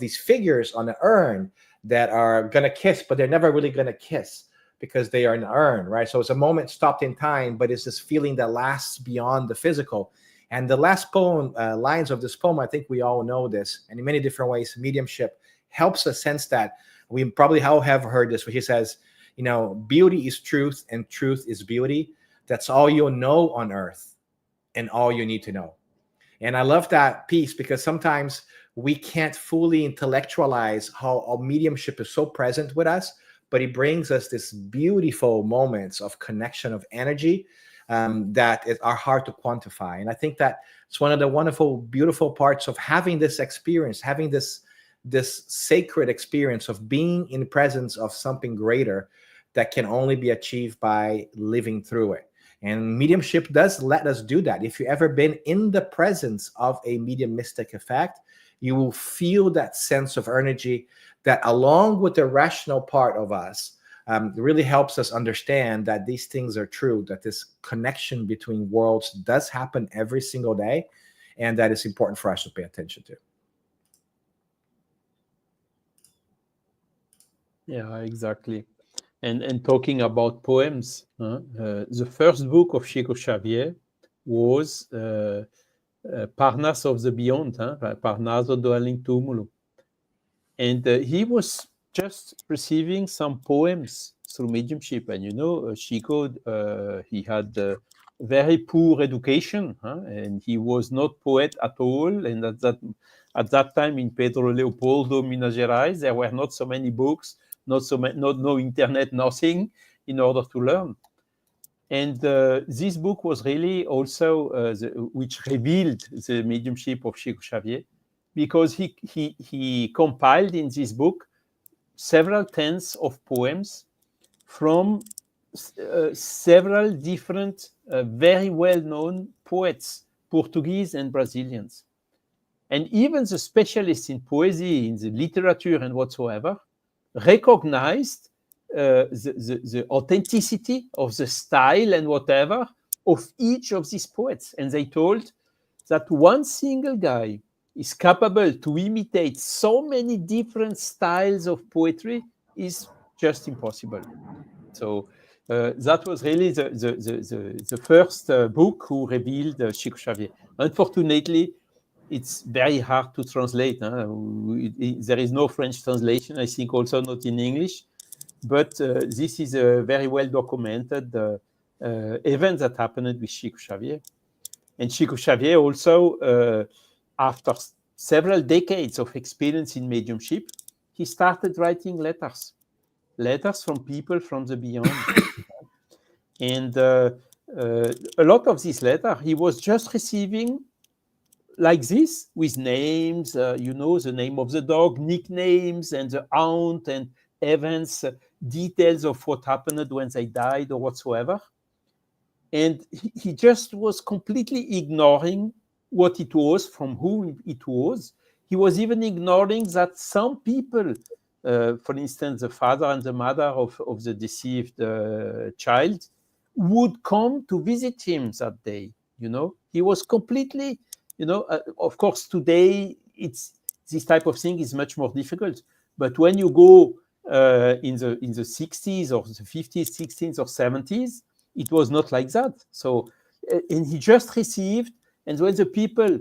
Speaker 2: these figures on the urn that are going to kiss, but they're never really going to kiss because they are in the urn, right? So it's a moment stopped in time, but it's this feeling that lasts beyond the physical. And the last poem, lines of this poem, I think we all know this, and in many different ways, mediumship helps us sense that. We probably all have heard this, where he says, beauty is truth and truth is beauty. That's all you'll know on earth and all you need to know. And I love that piece because sometimes we can't fully intellectualize how our mediumship is so present with us, but he brings us this beautiful moments of connection of energy that are hard to quantify. And I think that it's one of the wonderful, beautiful parts of having this experience, having this sacred experience of being in the presence of something greater that can only be achieved by living through it. And mediumship does let us do that. If you've ever been in the presence of a mediumistic effect, you will feel that sense of energy that, along with the rational part of us, really helps us understand that these things are true, that this connection between worlds does happen every single day, and that it's important for us to pay attention to.
Speaker 4: Yeah, exactly. And talking about poems, the first book of Chico Xavier was Parnaso of the Beyond, Parnaso do Além Túmulo. And he was just receiving some poems through mediumship. And Chico, he had very poor education, and he was not poet at all. And at that time in Pedro Leopoldo, Minas Gerais, there were not so many books, no internet, nothing in order to learn. And this book was really also which revealed the mediumship of Chico Xavier, because he compiled in this book several tens of poems from several different, very well-known poets, Portuguese and Brazilians. And even the specialists in poesy, in the literature and whatsoever, recognized the authenticity of the style and whatever of each of these poets. And they told that one single guy is capable to imitate so many different styles of poetry is just impossible. So that was really the first book who revealed Chico Xavier. Unfortunately, it's very hard to translate. There is no French translation, I think also not in English, but this is a very well documented event that happened with Chico Xavier. And Chico Xavier also, after several decades of experience in mediumship, he started writing letters from people from the beyond. And a lot of these letters he was just receiving like this, with names, the name of the dog, nicknames, and the aunt, and events, details of what happened when they died or whatsoever. And he just was completely ignoring what it was, from whom it was. He was even ignoring that some people, for instance, the father and the mother of the deceived child, would come to visit him that day. He was completely, of course, today this type of thing is much more difficult. But when you go in the 60s or the 50s, 60s or 70s, it was not like that. So, and he just received, and when the people,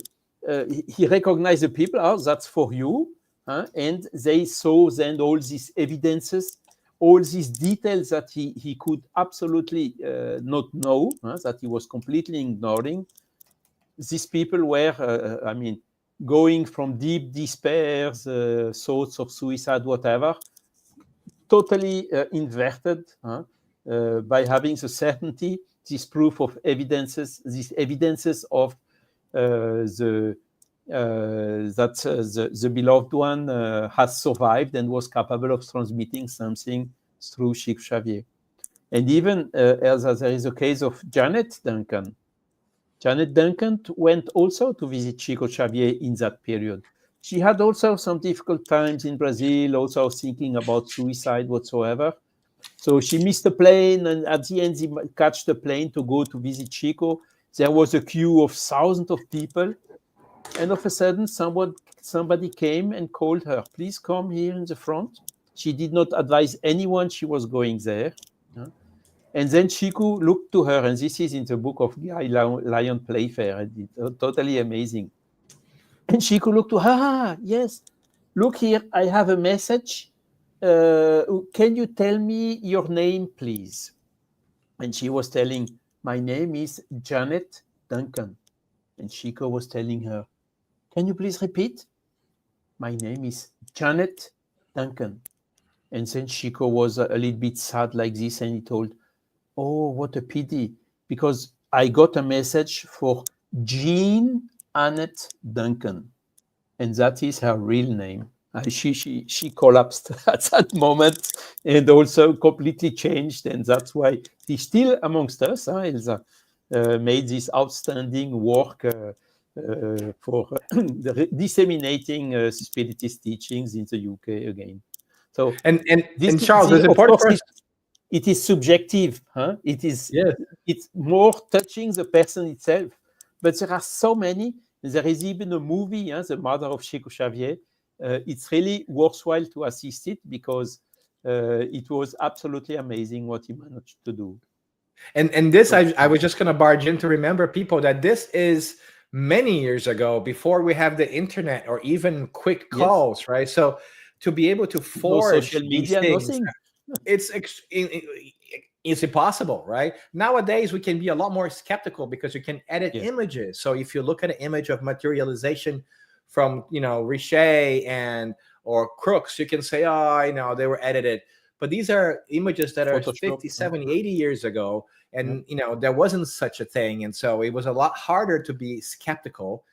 Speaker 4: he recognized the people, that's for you, and they saw then all these evidences, all these details that he could absolutely not know, that he was completely ignoring. These people were, going from deep despair, thoughts of suicide, whatever, totally inverted by having the certainty, this proof of evidences, these evidences of that the beloved one has survived and was capable of transmitting something through Chico Xavier. And even as there is a case of Janet Duncan. Janet Duncan went also to visit Chico Xavier in that period. She had also some difficult times in Brazil, also thinking about suicide whatsoever. So she missed the plane, and at the end, she catch the plane to go to visit Chico. There was a queue of thousands of people. And of a sudden, somebody came and called her, please come here in the front. She did not advise anyone she was going there. And then Chico looked to her, and this is in the book of Guy Lyon Playfair. It's totally amazing. And Chico looked to her, yes, look here, I have a message. Can you tell me your name, please? And she was telling, my name is Janet Duncan. And Chico was telling her, can you please repeat? My name is Janet Duncan. And then Chico was a little bit sad like this, and he told, "Oh, what a pity, because I got a message for Jean Annette Duncan, and that is her real name." She collapsed at that moment and also completely changed, and that's why she's still amongst us. Elsa made this outstanding work for disseminating spiritist teachings in the UK again. So
Speaker 2: And Charles, it's
Speaker 4: of
Speaker 2: important
Speaker 4: course,
Speaker 2: for us.
Speaker 4: it is subjective.
Speaker 2: Yes.
Speaker 4: It's more touching the person itself. But there are so many. There is even a movie, The Mother of Chico Xavier. It's really worthwhile to assist it because it was absolutely amazing what he managed to do.
Speaker 2: And this, I was just going to barge in to remember people that this is many years ago, before we have the internet or even quick calls, right? So to be able to
Speaker 4: No
Speaker 2: forge
Speaker 4: social
Speaker 2: these
Speaker 4: media,
Speaker 2: things,
Speaker 4: nothing.
Speaker 2: it's impossible, right? Nowadays, we can be a lot more skeptical because you can edit images. So if you look at an image of materialization from, Richer or Crooks, you can say, oh, they were edited. But these are images that are
Speaker 4: Photoshop,
Speaker 2: 50, 70, 80 years ago. And, there wasn't such a thing. And so it was a lot harder to be skeptical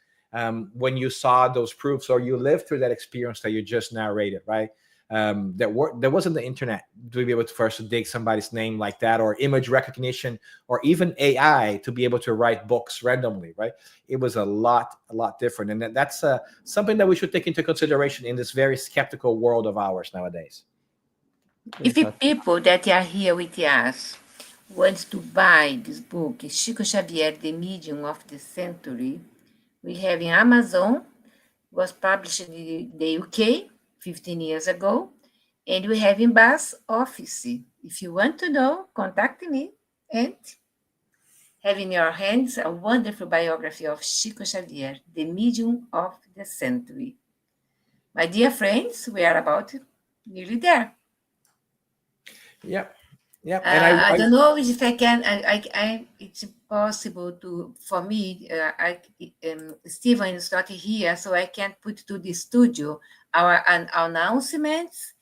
Speaker 2: when you saw those proofs or you lived through that experience that you just narrated, right? There wasn't the internet to be able to first dig somebody's name like that, or image recognition, or even AI to be able to write books randomly, right? It was a lot different. And that's something that we should take into consideration in this very skeptical world of ours nowadays.
Speaker 3: If the people that are here with us want to buy this book, Chico Xavier, The Medium of the Century, we have in Amazon, was published in the UK 15 years ago, and we have in Bass office. If you want to know, contact me and have in your hands a wonderful biography of Chico Xavier, The Medium of the Century. My dear friends, we are about nearly there.
Speaker 2: Yeah. Yeah.
Speaker 3: And I don't know if I can. It's possible for me. Stevan is not here, so I can't put to the studio our announcements.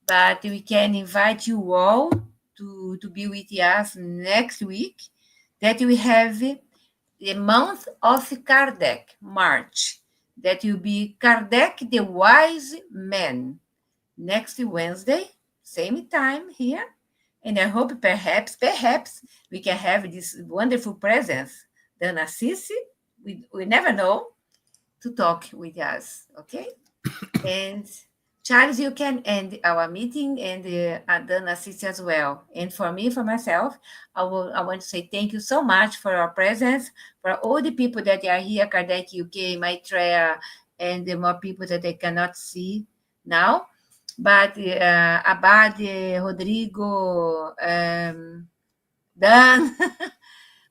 Speaker 3: But we can invite you all to be with us next week. That we have the month of Kardec, March. That will be Kardec, the Wise Man, next Wednesday, same time here. And I hope perhaps we can have this wonderful presence, Dana Sissi, we never know, to talk with us, okay? And Charles, you can end our meeting, and Dana Sissi as well. And for me, for myself, I want to say thank you so much for your presence, for all the people that are here, Kardec UK, Maitreya, and the more people that I cannot see now. But Abade, Rodrigo, Dan,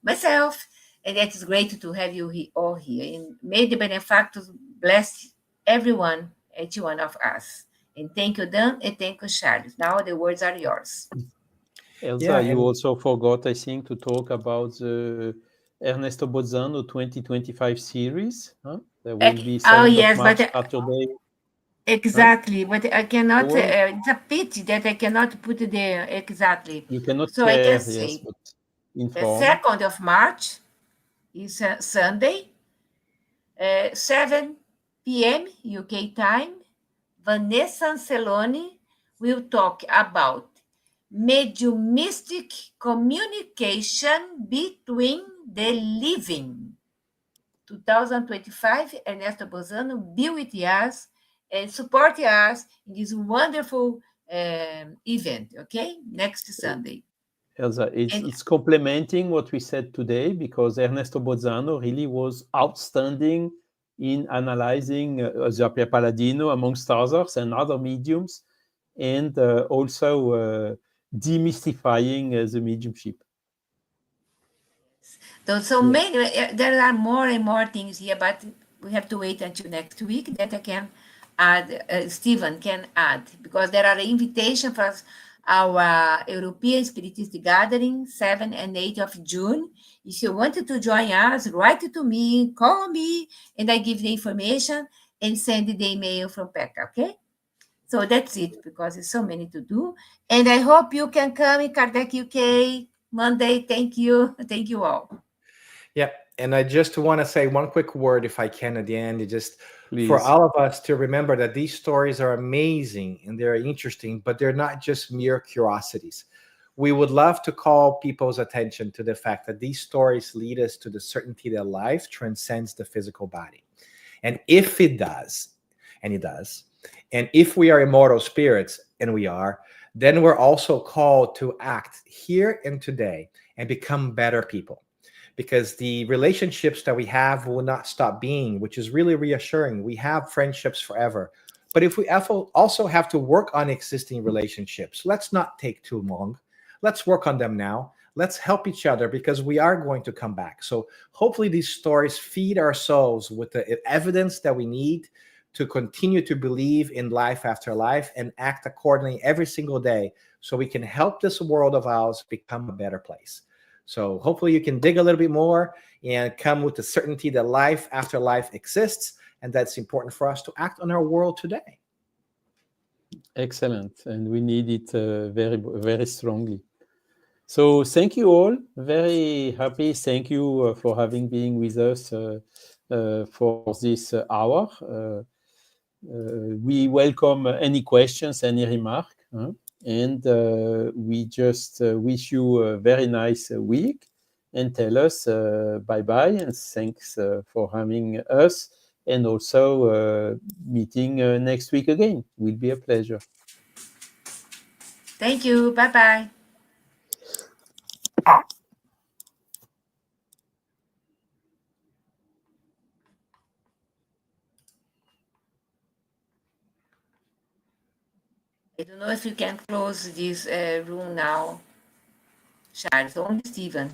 Speaker 3: myself, and it is great to have you all here. And may the benefactors bless everyone, each one of us. And thank you, Dan, and thank you, Charles. Now the words are yours.
Speaker 4: Elsa, you also forgot, I think, to talk about the Ernesto Bozzano 2025 series. There will be 7th of March, Saturday.
Speaker 3: Exactly, but I cannot. It's a pity that I cannot put it there exactly.
Speaker 4: You cannot
Speaker 3: so
Speaker 4: share,
Speaker 3: I can
Speaker 4: yes,
Speaker 3: say
Speaker 4: but
Speaker 3: the
Speaker 4: inform.
Speaker 3: 2nd of March is Sunday, 7 p.m. UK time. Vanessa Anceloni will talk about mediumistic communication between the living. 2025, Ernesto Bozzano be with us and support us in this wonderful event, okay? Next Sunday.
Speaker 4: Elsa, it's complementing what we said today, because Ernesto Bozzano really was outstanding in analyzing Giappier Palladino, amongst others, and other mediums, and also demystifying the mediumship.
Speaker 3: So many, there are more and more things here, but we have to wait until next week that I can add, Stevan can add, because there are invitations for our European Spiritist Gathering, 7 and 8 of June. If you wanted to join us, write to me, call me, and I give the information and send the email from PECA, okay? So that's it, because there's so many to do. And I hope you can come in Kardec UK Monday. Thank you. Thank you all.
Speaker 2: Yeah. And I just want to say one quick word, if I can, at the end. It just for
Speaker 4: Please.
Speaker 2: all of us to remember that these stories are amazing and they're interesting, but they're not just mere curiosities. We would love to call people's attention to the fact that these stories lead us to the certainty that life transcends the physical body. And if it does, and it does, and if we are immortal spirits, and we are, then we're also called to act here and today and become better people. Because the relationships that we have will not stop being, which is really reassuring. We have friendships forever. But if we also have to work on existing relationships, let's not take too long. Let's work on them now. Let's help each other, because we are going to come back. So hopefully these stories feed our souls with the evidence that we need to continue to believe in life after life and act accordingly every single day, so we can help this world of ours become a better place. So hopefully you can dig a little bit more and come with the certainty that life after life exists, and that's important for us to act on our world today.
Speaker 4: Excellent. And we need it very, very strongly. So thank you all. Very happy. Thank you for having been with us for this hour. We welcome any questions, any remark. And we just wish you a very nice week, and tell us bye-bye and thanks for having us, and also meeting next week again. Will be a pleasure.
Speaker 3: Thank you. Bye-bye. I don't know if you can close this room now, Charles. Only Stevan.